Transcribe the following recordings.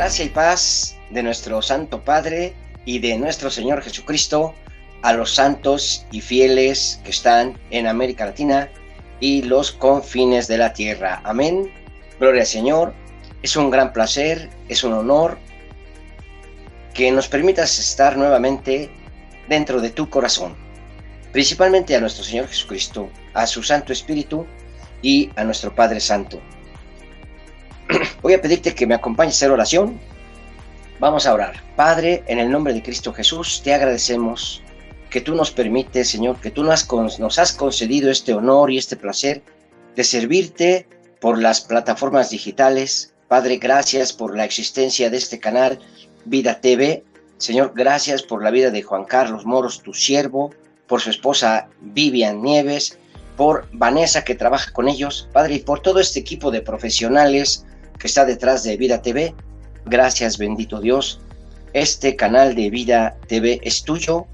Gracia y paz de nuestro Santo Padre y de nuestro Señor Jesucristo a los santos y fieles que están en América Latina y los confines de la tierra. Amén. Gloria al Señor. Es un gran placer, es un honor que nos permitas estar nuevamente dentro de tu corazón. Principalmente a nuestro Señor Jesucristo, a su Santo Espíritu y a nuestro Padre Santo. Voy a pedirte que me acompañes a hacer oración. Vamos a orar. Padre, en el nombre de Cristo Jesús, te agradecemos que tú nos permites, Señor, que tú nos has concedido este honor y este placer de servirte por las plataformas digitales. Padre, gracias por la existencia de este canal Vida TV. Señor, gracias por la vida de Juan Carlos Moros, tu siervo, por su esposa Vivian Nieves, por Vanessa que trabaja con ellos, Padre, y por todo este equipo de profesionales que está detrás de Vida TV. Gracias, bendito Dios. Este canal de Vida TV es tuyo.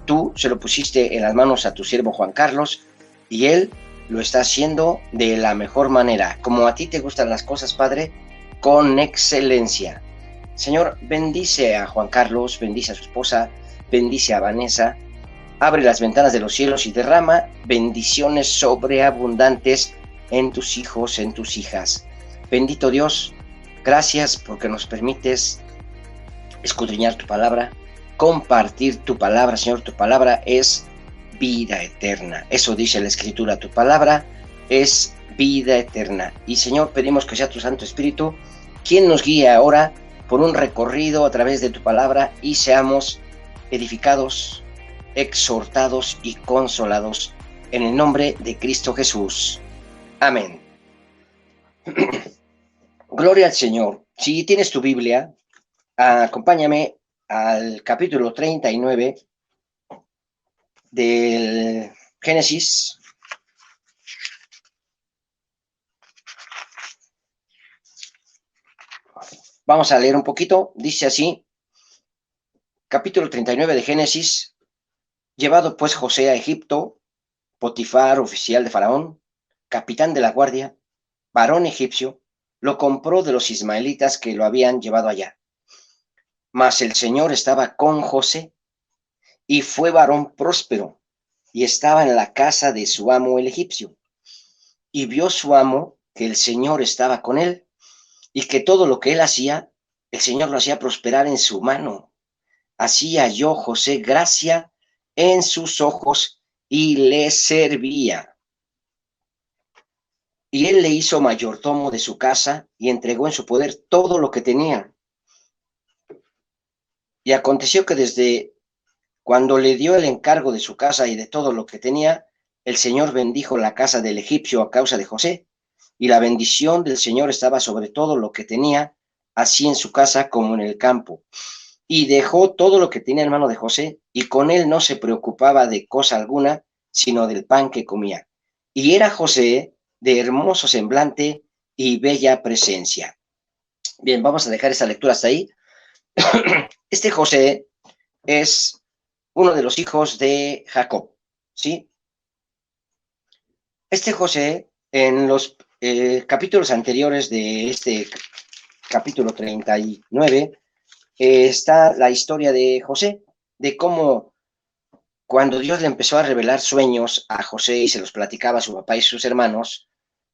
Tú se lo pusiste en las manos a tu siervo Juan Carlos y él lo está haciendo de la mejor manera, como a ti te gustan las cosas, Padre, con excelencia. Señor, bendice a Juan Carlos, bendice a su esposa, bendice a Vanessa, abre las ventanas de los cielos y derrama bendiciones sobreabundantes en tus hijos, en tus hijas. Bendito Dios, gracias porque nos permites escudriñar tu palabra, compartir tu palabra. Señor, tu palabra es vida eterna. Eso dice la Escritura, tu palabra es vida eterna. Y Señor, pedimos que sea tu Santo Espíritu quien nos guíe ahora por un recorrido a través de tu palabra y seamos edificados, exhortados y consolados en el nombre de Cristo Jesús. Amén. Gloria al Señor. Si tienes tu Biblia, acompáñame al capítulo 39 del Génesis. Vamos a leer un poquito. Dice así, capítulo 39 de Génesis. Llevado pues José a Egipto, Potifar, oficial de Faraón, capitán de la guardia, varón egipcio, lo compró de los ismaelitas que lo habían llevado allá. Mas el Señor estaba con José, y fue varón próspero, y estaba en la casa de su amo el egipcio. Y vio su amo que el Señor estaba con él, y que todo lo que él hacía, el Señor lo hacía prosperar en su mano. Así halló José gracia en sus ojos, y le servía. Y él le hizo mayordomo de su casa, y entregó en su poder todo lo que tenía. Y aconteció que desde cuando le dio el encargo de su casa y de todo lo que tenía, el Señor bendijo la casa del egipcio a causa de José, y la bendición del Señor estaba sobre todo lo que tenía, así en su casa como en el campo. Y dejó todo lo que tenía en mano de José, y con él no se preocupaba de cosa alguna, sino del pan que comía. Y era José de hermoso semblante y bella presencia. Bien, vamos a dejar esa lectura hasta ahí. Este José es uno de los hijos de Jacob, ¿sí? Este José, en los capítulos anteriores de este capítulo 39, está la historia de José, de cómo cuando Dios le empezó a revelar sueños a José y se los platicaba a su papá y sus hermanos,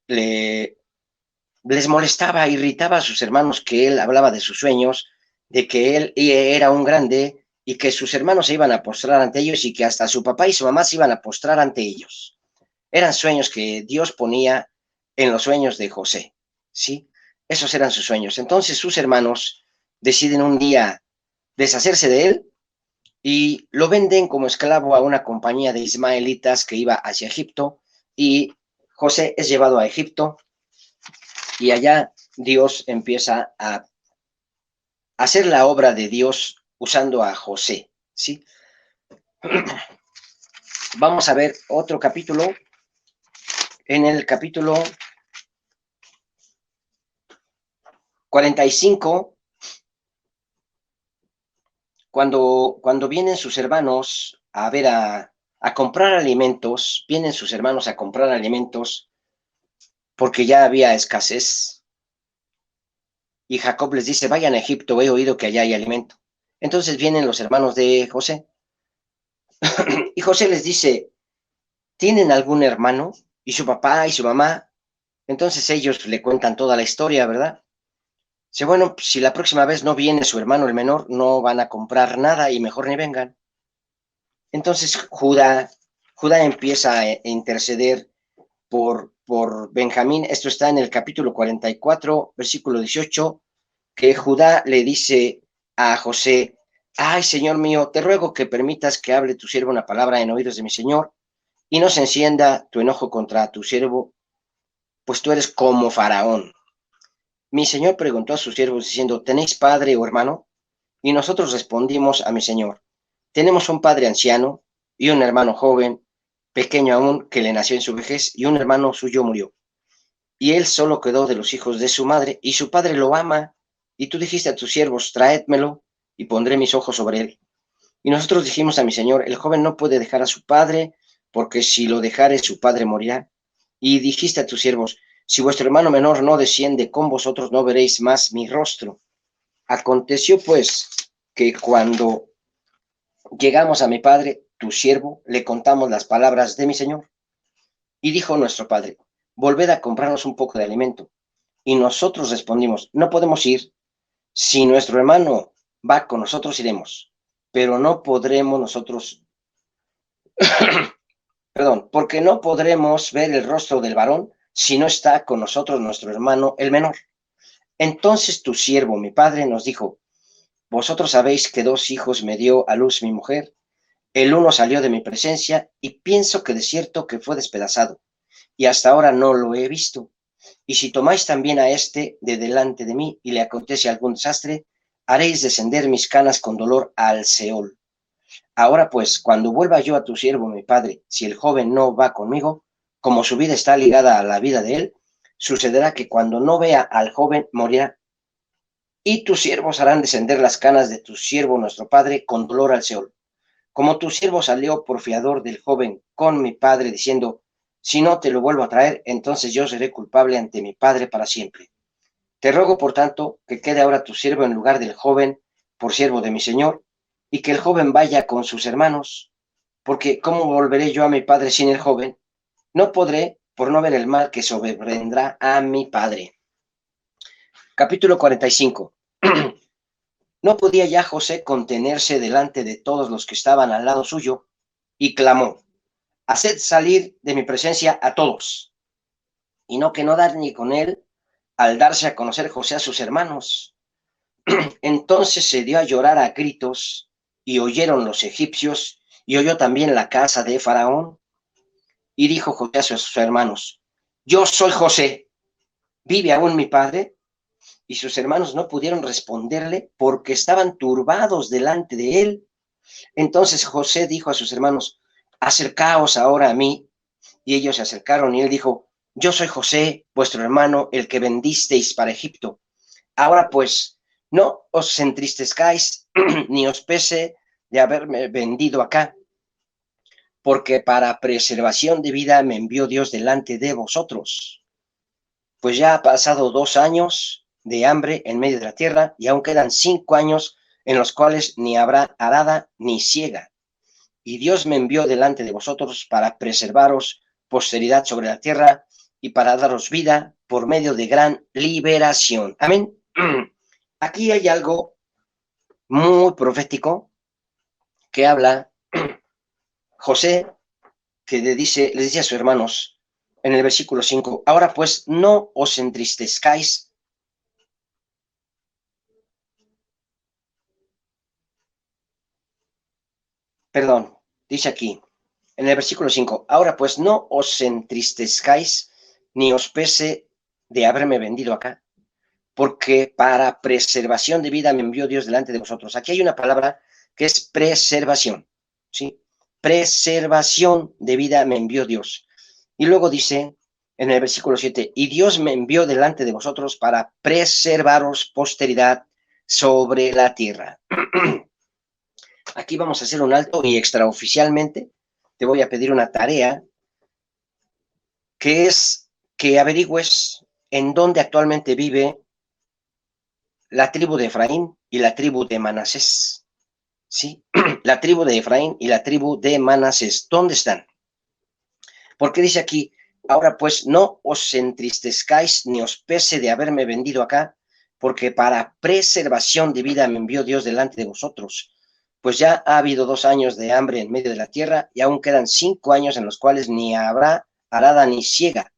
les molestaba, irritaba a sus hermanos que él hablaba de sus sueños, de que él era un grande y que sus hermanos se iban a postrar ante ellos y que hasta su papá y su mamá se iban a postrar ante ellos. Eran sueños que Dios ponía en los sueños de José, ¿sí? Esos eran sus sueños. Entonces sus hermanos deciden un día deshacerse de él y lo venden como esclavo a una compañía de ismaelitas que iba hacia Egipto, y José es llevado a Egipto y allá Dios empieza a hacer la obra de Dios usando a José, ¿sí? Vamos a ver otro capítulo. En el capítulo 45, cuando vienen sus hermanos a ver a comprar alimentos, vienen sus hermanos a comprar alimentos porque ya había escasez. Y Jacob les dice, vayan a Egipto, he oído que allá hay alimento. Entonces vienen los hermanos de José. Y José les dice, ¿tienen algún hermano? Y su papá y su mamá. Entonces ellos le cuentan toda la historia, ¿verdad? Dice, bueno, si la próxima vez no viene su hermano el menor, no van a comprar nada y mejor ni vengan. Entonces Judá empieza a interceder por Benjamín. Esto está en el capítulo 44, versículo 18, que Judá le dice a José, ay, Señor mío, te ruego que permitas que hable tu siervo una palabra en oídos de mi Señor y no se encienda tu enojo contra tu siervo, pues tú eres como Faraón. Mi Señor preguntó a sus siervos diciendo, ¿tenéis padre o hermano? Y nosotros respondimos a mi Señor, tenemos un padre anciano y un hermano joven, pequeño aún, que le nació en su vejez, y un hermano suyo murió. Y él solo quedó de los hijos de su madre, y su padre lo ama. Y tú dijiste a tus siervos, traédmelo, y pondré mis ojos sobre él. Y nosotros dijimos a mi señor, el joven no puede dejar a su padre, porque si lo dejare, su padre morirá. Y dijiste a tus siervos, si vuestro hermano menor no desciende con vosotros, no veréis más mi rostro. Aconteció pues que cuando llegamos a mi padre, tu siervo, le contamos las palabras de mi señor. Y dijo nuestro padre, volved a comprarnos un poco de alimento. Y nosotros respondimos, no podemos ir. Si nuestro hermano va con nosotros, iremos. Pero no podremos nosotros, perdón, porque no podremos ver el rostro del varón si no está con nosotros nuestro hermano el menor. Entonces tu siervo, mi padre, nos dijo, vosotros sabéis que 2 hijos me dio a luz mi mujer. El uno salió de mi presencia y pienso que de cierto que fue despedazado, y hasta ahora no lo he visto. Y si tomáis también a este de delante de mí y le acontece algún desastre, haréis descender mis canas con dolor al Seol. Ahora pues, cuando vuelva yo a tu siervo, mi padre, si el joven no va conmigo, como su vida está ligada a la vida de él, sucederá que cuando no vea al joven morirá. Y tus siervos harán descender las canas de tu siervo, nuestro padre, con dolor al Seol. Como tu siervo salió por fiador del joven con mi padre, diciendo, si no te lo vuelvo a traer, entonces yo seré culpable ante mi padre para siempre. Te ruego, por tanto, que quede ahora tu siervo en lugar del joven, por siervo de mi señor, y que el joven vaya con sus hermanos, porque ¿cómo volveré yo a mi padre sin el joven? No podré, por no ver el mal que sobrevendrá a mi padre. Capítulo 45. No podía ya José contenerse delante de todos los que estaban al lado suyo, y clamó, haced salir de mi presencia a todos, y no que no dar ni con él, al darse a conocer José a sus hermanos. Entonces se dio a llorar a gritos, y oyeron los egipcios, y oyó también la casa de Faraón. Y dijo José a sus hermanos, yo soy José, ¿vive aún mi padre? Y sus hermanos no pudieron responderle porque estaban turbados delante de él. Entonces José dijo a sus hermanos, acercaos ahora a mí. Y ellos se acercaron y él dijo, yo soy José, vuestro hermano, el que vendisteis para Egipto. Ahora pues, no os entristezcáis ni os pese de haberme vendido acá, porque para preservación de vida me envió Dios delante de vosotros. Pues ya ha pasado 2 años de hambre en medio de la tierra y aún quedan 5 años en los cuales ni habrá arada ni siega. Y Dios me envió delante de vosotros para preservaros posteridad sobre la tierra y para daros vida por medio de gran liberación. Amén. Aquí hay algo muy profético que habla José, que les dice a sus hermanos en el versículo 5, ahora pues no os entristezcáis. Perdón, dice aquí, en el versículo 5, ahora pues no os entristezcáis ni os pese de haberme vendido acá, porque para preservación de vida me envió Dios delante de vosotros. Aquí hay una palabra que es preservación, ¿sí? Preservación de vida me envió Dios. Y luego dice en el versículo 7, y Dios me envió delante de vosotros para preservaros posteridad sobre la tierra. Aquí vamos a hacer un alto y extraoficialmente te voy a pedir una tarea que es que averigües en dónde actualmente vive la tribu de Efraín y la tribu de Manasés. ¿Sí? La tribu de Efraín y la tribu de Manasés. ¿Dónde están? Porque dice aquí, ahora pues no os entristezcáis ni os pese de haberme vendido acá, porque para preservación de vida me envió Dios delante de vosotros. Pues ya ha habido 2 años de hambre en medio de la tierra y aún quedan 5 años en los cuales ni habrá arada ni siega.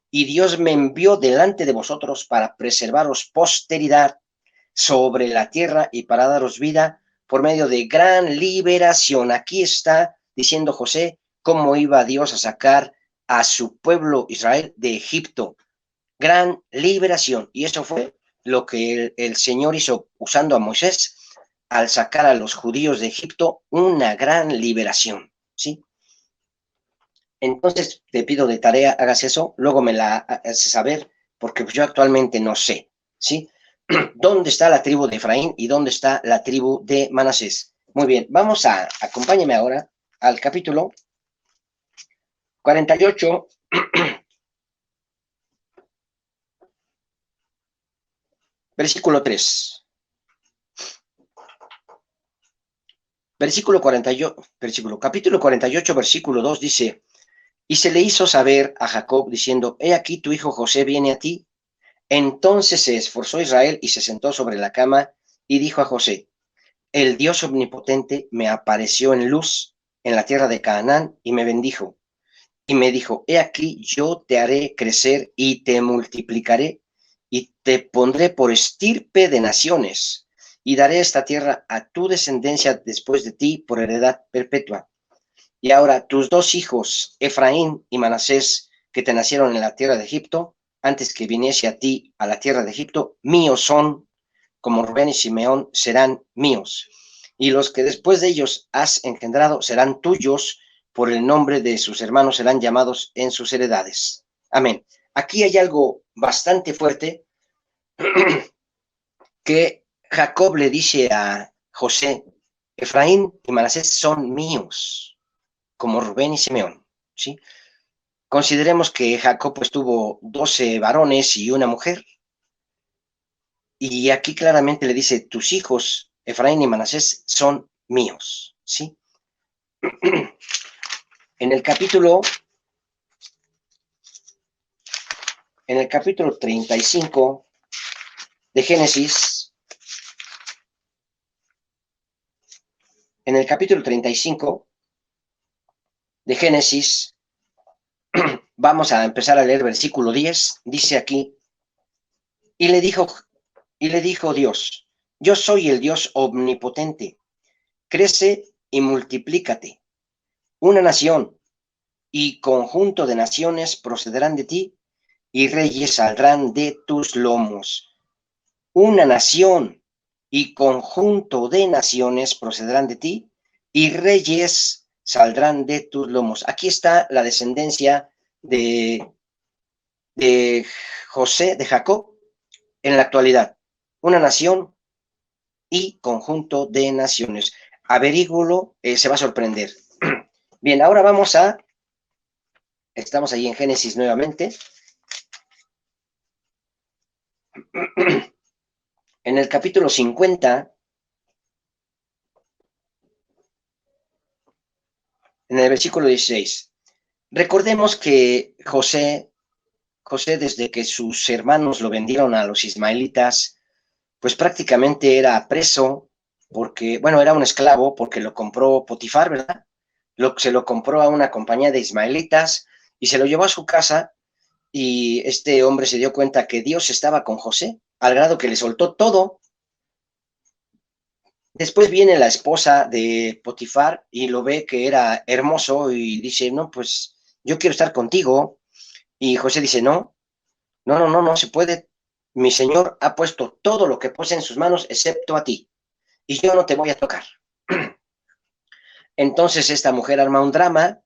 Y Dios me envió delante de vosotros para preservaros posteridad sobre la tierra y para daros vida por medio de gran liberación. Aquí está diciendo José cómo iba Dios a sacar a su pueblo Israel de Egipto. Gran liberación. Y eso fue lo que el Señor hizo usando a Moisés al sacar a los judíos de Egipto, una gran liberación. ¿Sí? Entonces te pido de tarea, hagas eso, luego me la haces saber, porque yo actualmente no sé. ¿Sí? ¿Dónde está la tribu de Efraín y dónde está la tribu de Manasés? Muy bien, acompáñeme ahora al capítulo 48, versículo 3. Capítulo 48, versículo 2 dice, y se le hizo saber a Jacob diciendo, he aquí tu hijo José viene a ti. Entonces se esforzó Israel y se sentó sobre la cama y dijo a José, el Dios omnipotente me apareció en luz en la tierra de Canaán y me bendijo. Y me dijo, he aquí yo te haré crecer y te multiplicaré y te pondré por estirpe de naciones y daré esta tierra a tu descendencia después de ti por heredad perpetua. Y ahora tus 2 hijos, Efraín y Manasés, que te nacieron en la tierra de Egipto, antes que viniese a ti a la tierra de Egipto, míos son, como Rubén y Simeón serán míos. Y los que después de ellos has engendrado serán tuyos, por el nombre de sus hermanos serán llamados en sus heredades. Amén. Aquí hay algo bastante fuerte que Jacob le dice a José, Efraín y Manasés son míos, como Rubén y Simeón, ¿sí? Consideremos que Jacob pues, tuvo 12 varones y una mujer, y aquí claramente le dice, tus hijos, Efraín y Manasés, son míos, ¿sí? En el capítulo 35 de Génesis, vamos a empezar a leer versículo 10, dice aquí, y le dijo Dios, yo soy el Dios omnipotente, crece y multiplícate. Una nación y conjunto de naciones procederán de ti, y reyes saldrán de tus lomos. Una nación y conjunto de naciones procederán de ti, y reyes saldrán de tus lomos. Aquí está la descendencia de José, de Jacob, en la actualidad. Una nación y conjunto de naciones. Averígualo, se va a sorprender. Bien, ahora estamos ahí en Génesis nuevamente. En el capítulo 50, en el versículo 16, recordemos que José, desde que sus hermanos lo vendieron a los ismaelitas, pues prácticamente era preso, porque, bueno, era un esclavo, porque lo compró Potifar, ¿verdad? Se lo compró a una compañía de ismaelitas y se lo llevó a su casa, y este hombre se dio cuenta que Dios estaba con José, al grado que le soltó todo. Después viene la esposa de Potifar y lo ve que era hermoso y dice, no, pues yo quiero estar contigo. Y José dice, no, no, no, no, no se puede. Mi señor ha puesto todo lo que posee en sus manos excepto a ti, y yo no te voy a tocar. Entonces esta mujer arma un drama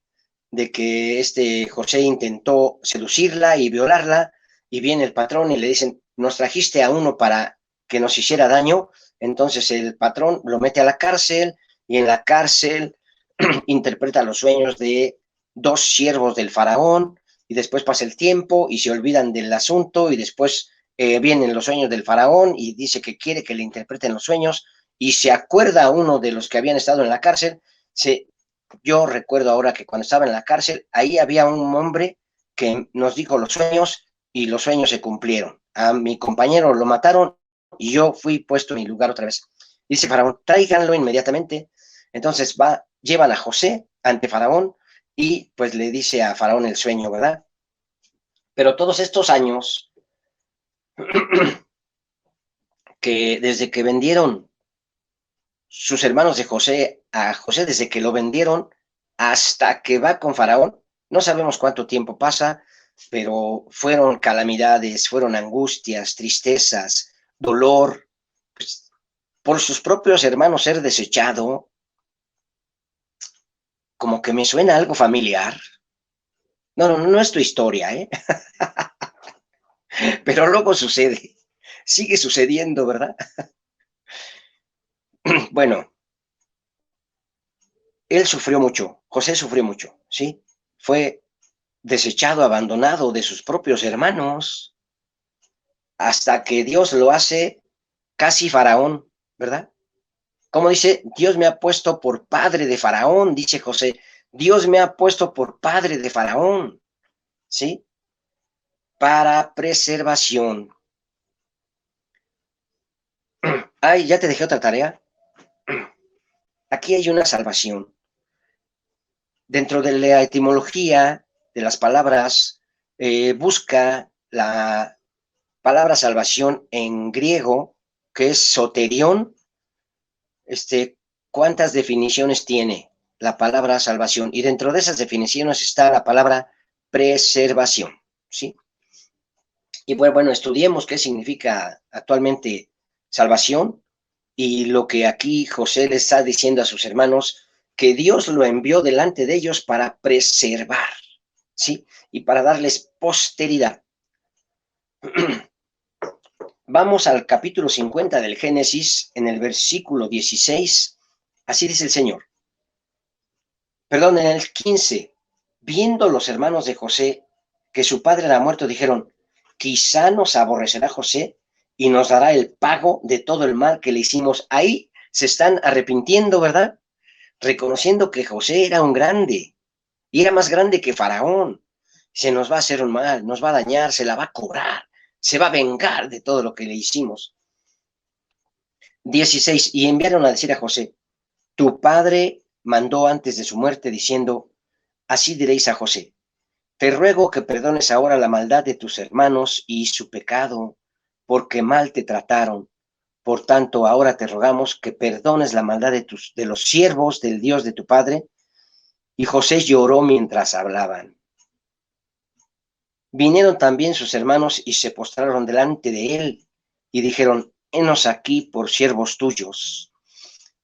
de que José intentó seducirla y violarla, y viene el patrón y le dicen, nos trajiste a uno para que nos hiciera daño. Entonces el patrón lo mete a la cárcel, y en la cárcel interpreta los sueños de 2 siervos del faraón, y después pasa el tiempo y se olvidan del asunto, y después vienen los sueños del faraón y dice que quiere que le interpreten los sueños, y se acuerda uno de los que habían estado en la cárcel. Yo recuerdo ahora que cuando estaba en la cárcel, ahí había un hombre que nos dijo los sueños y los sueños se cumplieron. A mi compañero lo mataron y yo fui puesto en mi lugar otra vez. Dice Faraón, tráiganlo inmediatamente. Entonces llevan a José ante Faraón y pues le dice a Faraón el sueño, ¿verdad? Pero todos estos años que desde que vendieron sus hermanos de José a José, desde que lo vendieron hasta que va con Faraón, no sabemos cuánto tiempo pasa, pero fueron calamidades, fueron angustias, tristezas, dolor, pues, por sus propios hermanos ser desechado. Como que me suena algo familiar. No es tu historia, ¿eh? Pero luego sucede, sigue sucediendo, ¿verdad? Bueno, él sufrió mucho, José sufrió mucho, ¿sí? Fue desechado, abandonado de sus propios hermanos, hasta que Dios lo hace casi faraón, ¿verdad? Como dice, Dios me ha puesto por padre de faraón, dice José, Dios me ha puesto por padre de faraón, ¿sí? Para preservación. Ay, ya te dejé otra tarea. Aquí hay una salvación. Dentro de la etimología de las palabras, busca la palabra salvación en griego, que es soterión. ¿Cuántas definiciones tiene la palabra salvación? Y dentro de esas definiciones está la palabra preservación, ¿sí? Y bueno, estudiemos qué significa actualmente salvación, y lo que aquí José le está diciendo a sus hermanos, que Dios lo envió delante de ellos para preservar, ¿sí? Y para darles posteridad. Vamos al capítulo 50 del Génesis, en el versículo 16, así dice el Señor. Perdón, en el 15, viendo los hermanos de José que su padre era muerto, dijeron, quizá nos aborrecerá José y nos dará el pago de todo el mal que le hicimos. Ahí se están arrepintiendo, ¿verdad? Reconociendo que José era un grande, y era más grande que Faraón. Se nos va a hacer un mal, nos va a dañar, se la va a cobrar, se va a vengar de todo lo que le hicimos. 16, y enviaron a decir a José, tu padre mandó antes de su muerte diciendo, así diréis a José, te ruego que perdones ahora la maldad de tus hermanos y su pecado, porque mal te trataron. Por tanto, ahora te rogamos que perdones la maldad de los siervos del Dios de tu padre. Y José lloró mientras hablaban. Vinieron también sus hermanos y se postraron delante de él y dijeron, henos aquí por siervos tuyos.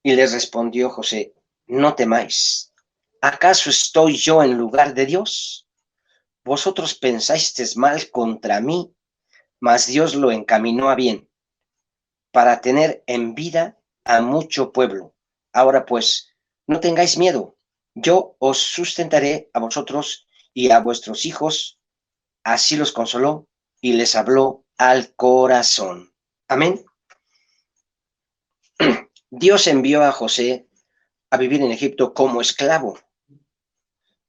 Y les respondió José, no temáis, ¿acaso estoy yo en lugar de Dios? Vosotros pensasteis mal contra mí, mas Dios lo encaminó a bien, para tener en vida a mucho pueblo. Ahora pues, no tengáis miedo, yo os sustentaré a vosotros y a vuestros hijos. Así los consoló y les habló al corazón. Amén. Dios envió a José a vivir en Egipto como esclavo.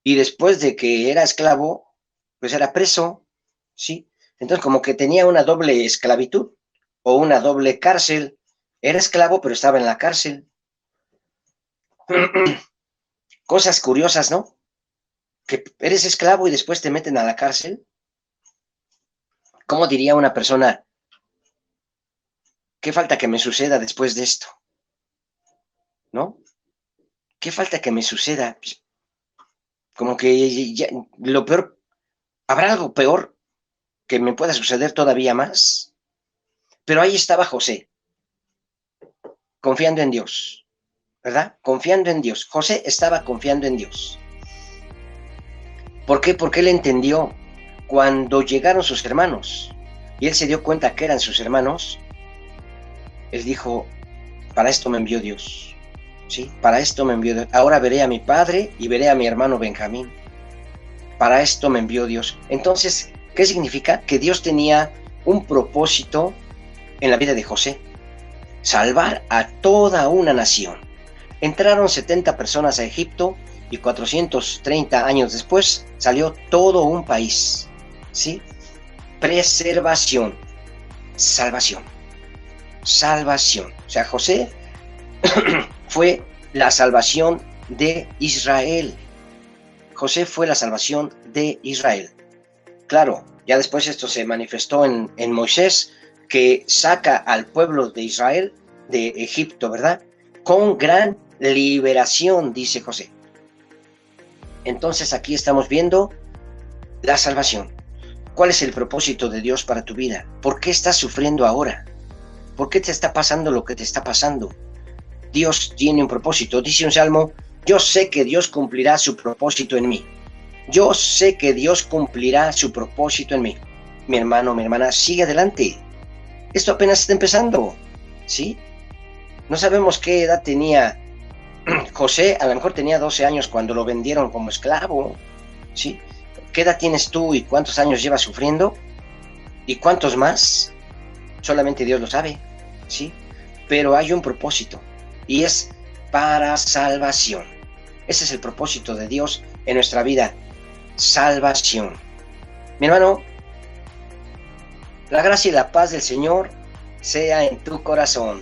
Y después de que era esclavo, pues era preso, ¿sí? Entonces como que tenía una doble esclavitud o una doble cárcel. Era esclavo, pero estaba en la cárcel. Cosas curiosas, ¿no? Que eres esclavo y después te meten a la cárcel. ¿Cómo diría una persona? ¿Qué falta que me suceda después de esto? ¿No? ¿Qué falta que me suceda? Pues, como que ya, lo peor, ¿habrá algo peor que me pueda suceder todavía más? Pero ahí estaba José, confiando en Dios, ¿verdad? Confiando en Dios. José estaba confiando en Dios. ¿Por qué? Porque él entendió cuando llegaron sus hermanos y él se dio cuenta que eran sus hermanos. Él dijo, para esto me envió Dios, ¿sí? Para esto me envió Dios. Ahora veré a mi padre y veré a mi hermano Benjamín. Para esto me envió Dios. Entonces, ¿qué significa? Que Dios tenía un propósito en la vida de José: salvar a toda una nación. Entraron 70 personas a Egipto y 430 años después salió todo un país. ¿Sí? Preservación, salvación, salvación. O sea, José fue la salvación de Israel. José fue la salvación de Israel. Claro, ya después esto se manifestó en Moisés, que saca al pueblo de Israel de Egipto, ¿verdad? Con gran liberación, dice José. Entonces aquí estamos viendo la salvación. ¿Cuál es el propósito de Dios para tu vida? ¿Por qué estás sufriendo ahora? ¿Por qué te está pasando lo que te está pasando? Dios tiene un propósito. Dice un salmo: yo sé que Dios cumplirá su propósito en mí. Yo sé que Dios cumplirá su propósito en mí. Mi hermano, mi hermana, sigue adelante. Esto apenas está empezando, ¿sí? No sabemos qué edad tenía José. A lo mejor tenía 12 años cuando lo vendieron como esclavo, ¿sí? ¿Qué edad tienes tú y cuántos años llevas sufriendo? ¿Y cuántos más? Solamente Dios lo sabe, ¿sí? Pero hay un propósito, y es para salvación. Ese es el propósito de Dios en nuestra vida: salvación. Mi hermano, la gracia y la paz del Señor sea en tu corazón.